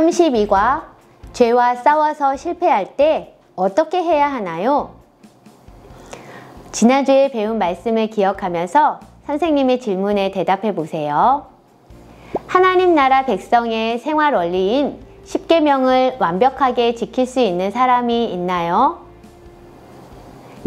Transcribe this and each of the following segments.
32과 죄와 싸워서 실패할 때 어떻게 해야 하나요? 지난주에 배운 말씀을 기억하면서 선생님의 질문에 대답해 보세요. 하나님 나라 백성의 생활 원리인 10계명을 완벽하게 지킬 수 있는 사람이 있나요?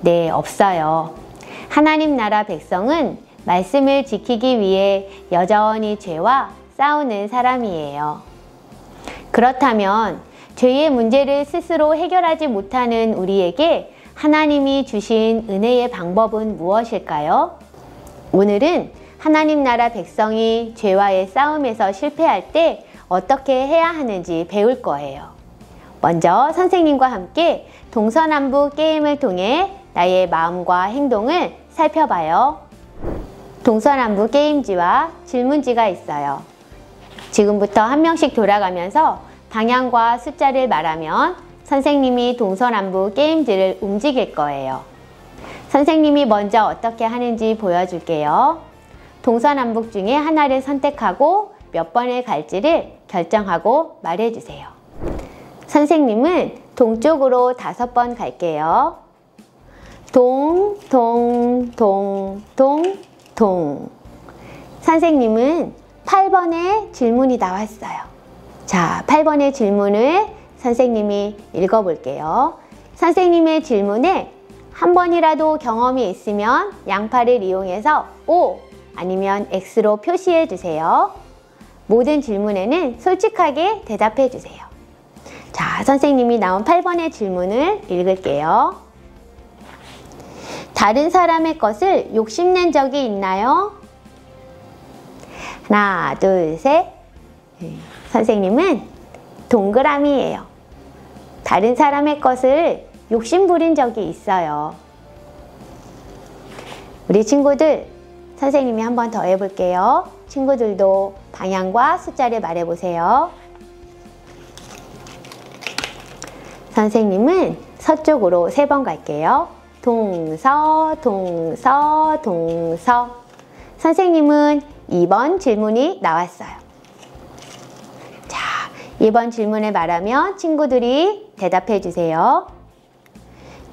네, 없어요. 하나님 나라 백성은 말씀을 지키기 위해 여전히 죄와 싸우는 사람이에요. 그렇다면 죄의 문제를 스스로 해결하지 못하는 우리에게 하나님이 주신 은혜의 방법은 무엇일까요? 오늘은 하나님 나라 백성이 죄와의 싸움에서 실패할 때 어떻게 해야 하는지 배울 거예요. 먼저 선생님과 함께 동서남북 게임을 통해 나의 마음과 행동을 살펴봐요. 동서남북 게임지와 질문지가 있어요. 지금부터 한 명씩 돌아가면서 방향과 숫자를 말하면 선생님이 동서남북 게임지를 움직일 거예요. 선생님이 먼저 어떻게 하는지 보여줄게요. 동서남북 중에 하나를 선택하고 몇 번을 갈지를 결정하고 말해주세요. 선생님은 동쪽으로 5번 갈게요. 동. 선생님은 8번의 질문이 나왔어요. 자, 8번의 질문을 선생님이 읽어볼게요. 선생님의 질문에 한 번이라도 경험이 있으면 양팔을 이용해서 O 아니면 X로 표시해 주세요. 모든 질문에는 솔직하게 대답해 주세요. 자, 선생님이 나온 8번의 질문을 읽을게요. 다른 사람의 것을 욕심낸 적이 있나요? 하나, 둘, 셋. 선생님은 동그라미예요. 다른 사람의 것을 욕심 부린 적이 있어요. 우리 친구들, 선생님이 한 번 더 해볼게요. 친구들도 방향과 숫자를 말해보세요. 선생님은 서쪽으로 3번 갈게요. 동서. 선생님은 2번 질문이 나왔어요. 자, 2번 질문을 말하면 친구들이 대답해 주세요.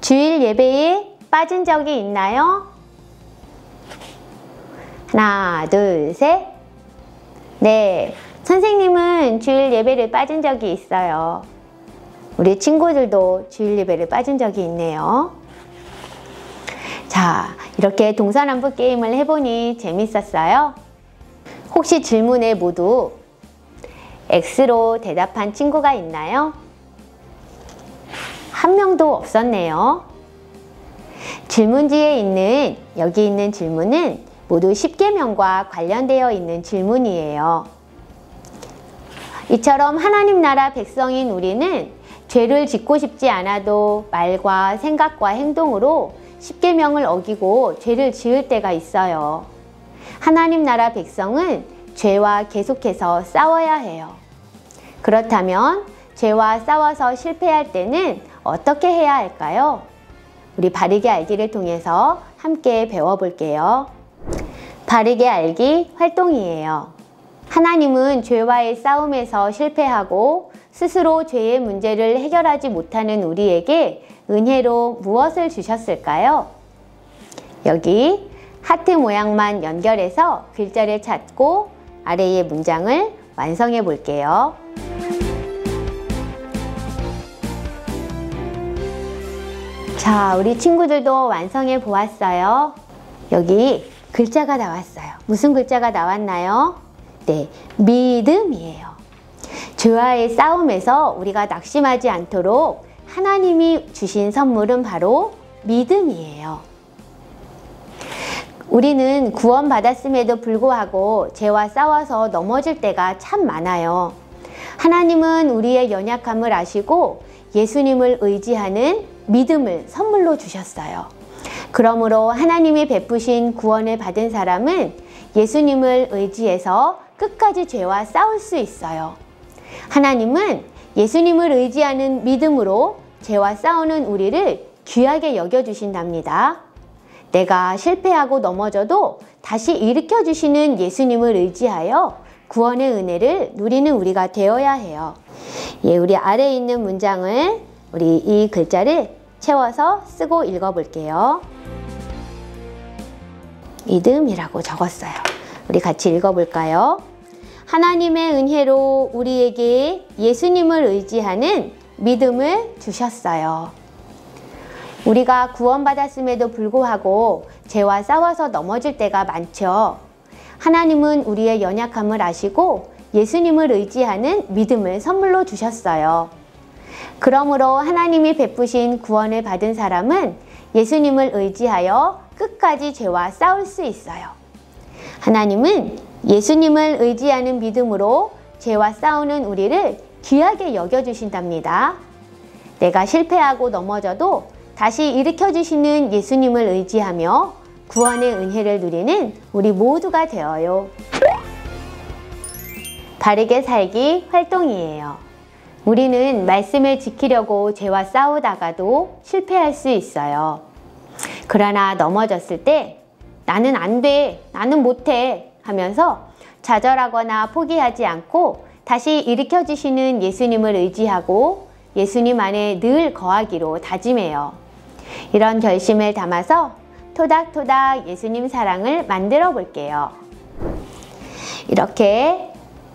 주일 예배에 빠진 적이 있나요? 하나, 둘, 셋. 네, 선생님은 주일 예배를 빠진 적이 있어요. 우리 친구들도 주일 예배를 빠진 적이 있네요. 자, 이렇게 동서남북 게임을 해보니 재밌었어요? 혹시 질문에 모두 X로 대답한 친구가 있나요? 한 명도 없었네요. 질문지에 있는 여기 있는 질문은 모두 10계명과 관련되어 있는 질문이에요. 이처럼 하나님 나라 백성인 우리는 죄를 짓고 싶지 않아도 말과 생각과 행동으로 10계명을 어기고 죄를 지을 때가 있어요. 하나님 나라 백성은 죄와 계속해서 싸워야 해요. 그렇다면 죄와 싸워서 실패할 때는 어떻게 해야 할까요? 우리 바르게 알기를 통해서 함께 배워볼게요. 바르게 알기 활동이에요. 하나님은 죄와의 싸움에서 실패하고 스스로 죄의 문제를 해결하지 못하는 우리에게 은혜로 무엇을 주셨을까요? 여기 하트 모양만 연결해서 글자를 찾고 아래의 문장을 완성해 볼게요. 자, 우리 친구들도 완성해 보았어요. 여기 글자가 나왔어요. 무슨 글자가 나왔나요? 네, 믿음이에요. 죄와의 싸움에서 우리가 낙심하지 않도록 하나님이 주신 선물은 바로 믿음이에요. 우리는 구원받았음에도 불구하고 죄와 싸워서 넘어질 때가 참 많아요. 하나님은 우리의 연약함을 아시고 예수님을 의지하는 믿음을 선물로 주셨어요. 그러므로 하나님이 베푸신 구원을 받은 사람은 예수님을 의지해서 끝까지 죄와 싸울 수 있어요. 하나님은 예수님을 의지하는 믿음으로 죄와 싸우는 우리를 귀하게 여겨주신답니다. 내가 실패하고 넘어져도 다시 일으켜주시는 예수님을 의지하여 구원의 은혜를 누리는 우리가 되어야 해요. 예, 우리 아래에 있는 문장을 우리 이 글자를 채워서 쓰고 읽어볼게요. 믿음이라고 적었어요. 우리 같이 읽어볼까요? 하나님의 은혜로 우리에게 예수님을 의지하는 믿음을 주셨어요. 우리가 구원받았음에도 불구하고 죄와 싸워서 넘어질 때가 많죠. 하나님은 우리의 연약함을 아시고 예수님을 의지하는 믿음을 선물로 주셨어요. 그러므로 하나님이 베푸신 구원을 받은 사람은 예수님을 의지하여 끝까지 죄와 싸울 수 있어요. 하나님은 예수님을 의지하는 믿음으로 죄와 싸우는 우리를 귀하게 여겨주신답니다. 내가 실패하고 넘어져도 다시 일으켜주시는 예수님을 의지하며 구원의 은혜를 누리는 우리 모두가 되어요. 바르게 살기 활동이에요. 우리는 말씀을 지키려고 죄와 싸우다가도 실패할 수 있어요. 그러나 넘어졌을 때 나는 안 돼, 나는 못해 하면서 좌절하거나 포기하지 않고 다시 일으켜주시는 예수님을 의지하고 예수님 안에 늘 거하기로 다짐해요. 이런 결심을 담아서 토닥토닥 예수님 사랑을 만들어 볼게요. 이렇게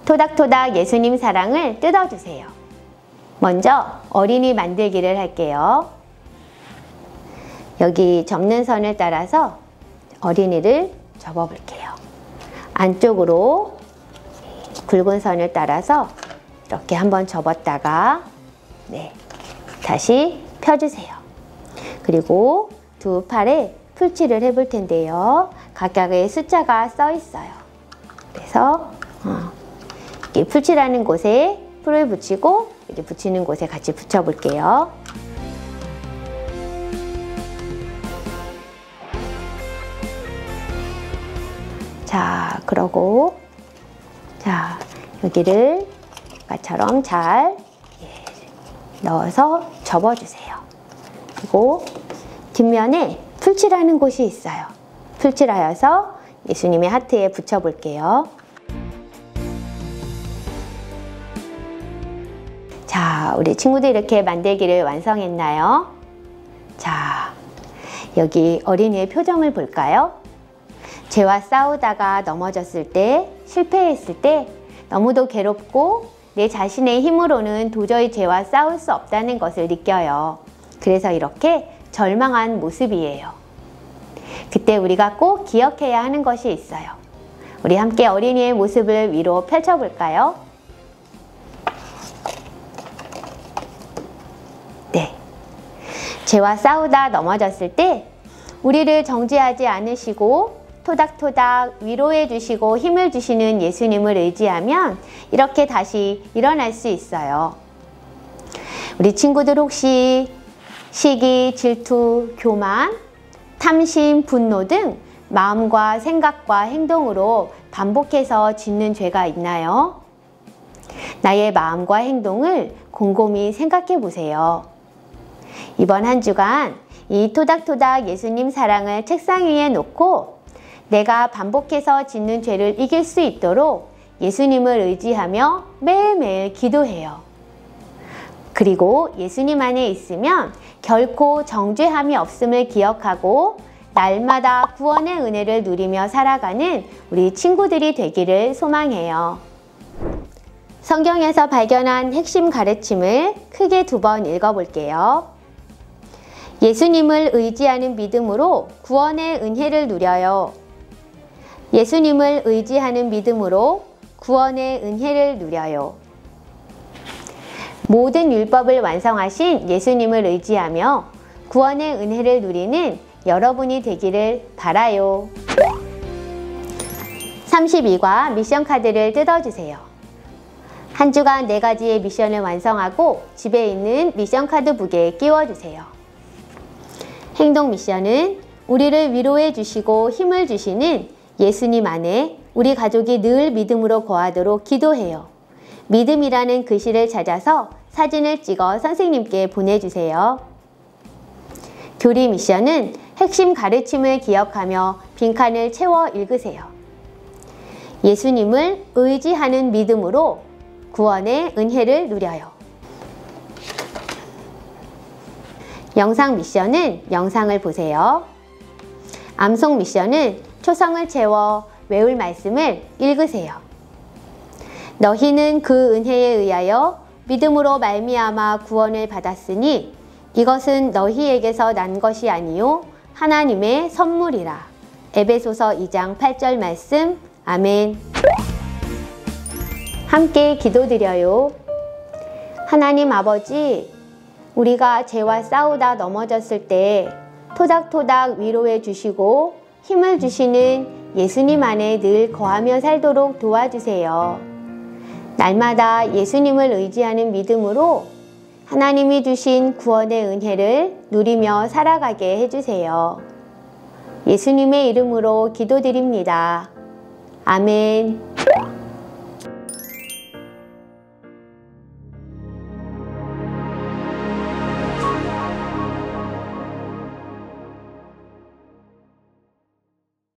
토닥토닥 예수님 사랑을 뜯어주세요. 먼저 어린이 만들기를 할게요. 여기 접는 선을 따라서 어린이를 접어볼게요. 안쪽으로 굵은 선을 따라서 이렇게 한번 접었다가 다시 펴주세요. 그리고 두 팔에 풀칠을 해볼 텐데요. 각각의 숫자가 써 있어요. 그래서 이렇게 풀칠하는 곳에 풀을 붙이고 이렇게 붙이는 곳에 같이 붙여볼게요. 자, 그러고 여기를 아까처럼 잘 넣어서 접어주세요. 그리고 뒷면에 풀칠하는 곳이 있어요. 풀칠하여서 예수님의 하트에 붙여볼게요. 자, 우리 친구들 이렇게 만들기를 완성했나요? 자, 여기 어린이의 표정을 볼까요? 죄와 싸우다가 넘어졌을 때, 실패했을 때 너무도 괴롭고 내 자신의 힘으로는 도저히 죄와 싸울 수 없다는 것을 느껴요. 그래서 이렇게 절망한 모습이에요. 그때 우리가 꼭 기억해야 하는 것이 있어요. 우리 함께 어린이의 모습을 위로 펼쳐볼까요? 네. 죄와 싸우다 넘어졌을 때 우리를 정죄하지 않으시고 토닥토닥 위로해 주시고 힘을 주시는 예수님을 의지하면 이렇게 다시 일어날 수 있어요. 우리 친구들 혹시 시기, 질투, 교만, 탐심, 분노 등 마음과 생각과 행동으로 반복해서 짓는 죄가 있나요? 나의 마음과 행동을 곰곰이 생각해 보세요. 이번 한 주간 이 토닥토닥 예수님 사랑을 책상 위에 놓고 내가 반복해서 짓는 죄를 이길 수 있도록 예수님을 의지하며 매일매일 기도해요. 그리고 예수님 안에 있으면 결코 정죄함이 없음을 기억하고 날마다 구원의 은혜를 누리며 살아가는 우리 친구들이 되기를 소망해요. 성경에서 발견한 핵심 가르침을 크게 2번 읽어볼게요. 예수님을 의지하는 믿음으로 구원의 은혜를 누려요. 예수님을 의지하는 믿음으로 구원의 은혜를 누려요. 모든 율법을 완성하신 예수님을 의지하며 구원의 은혜를 누리는 여러분이 되기를 바라요. 32과 미션 카드를 뜯어주세요. 한 주간 4가지의 미션을 완성하고 집에 있는 미션 카드 북에 끼워주세요. 행동 미션은 우리를 위로해 주시고 힘을 주시는 예수님 안에 우리 가족이 늘 믿음으로 거하도록 기도해요. 믿음이라는 글씨를 찾아서 사진을 찍어 선생님께 보내주세요. 교리 미션은 핵심 가르침을 기억하며 빈칸을 채워 읽으세요. 예수님을 의지하는 믿음으로 구원의 은혜를 누려요. 영상 미션은 영상을 보세요. 암송 미션은 초성을 채워 외울 말씀을 읽으세요. 너희는 그 은혜에 의하여 믿음으로 말미암아 구원을 받았으니 이것은 너희에게서 난 것이 아니요 하나님의 선물이라. 에베소서 2장 8절 말씀. 아멘. 함께 기도드려요. 하나님 아버지, 우리가 죄와 싸우다 넘어졌을 때 토닥토닥 위로해 주시고 힘을 주시는 예수님 안에 늘 거하며 살도록 도와주세요. 날마다 예수님을 의지하는 믿음으로 하나님이 주신 구원의 은혜를 누리며 살아가게 해주세요. 예수님의 이름으로 기도드립니다. 아멘.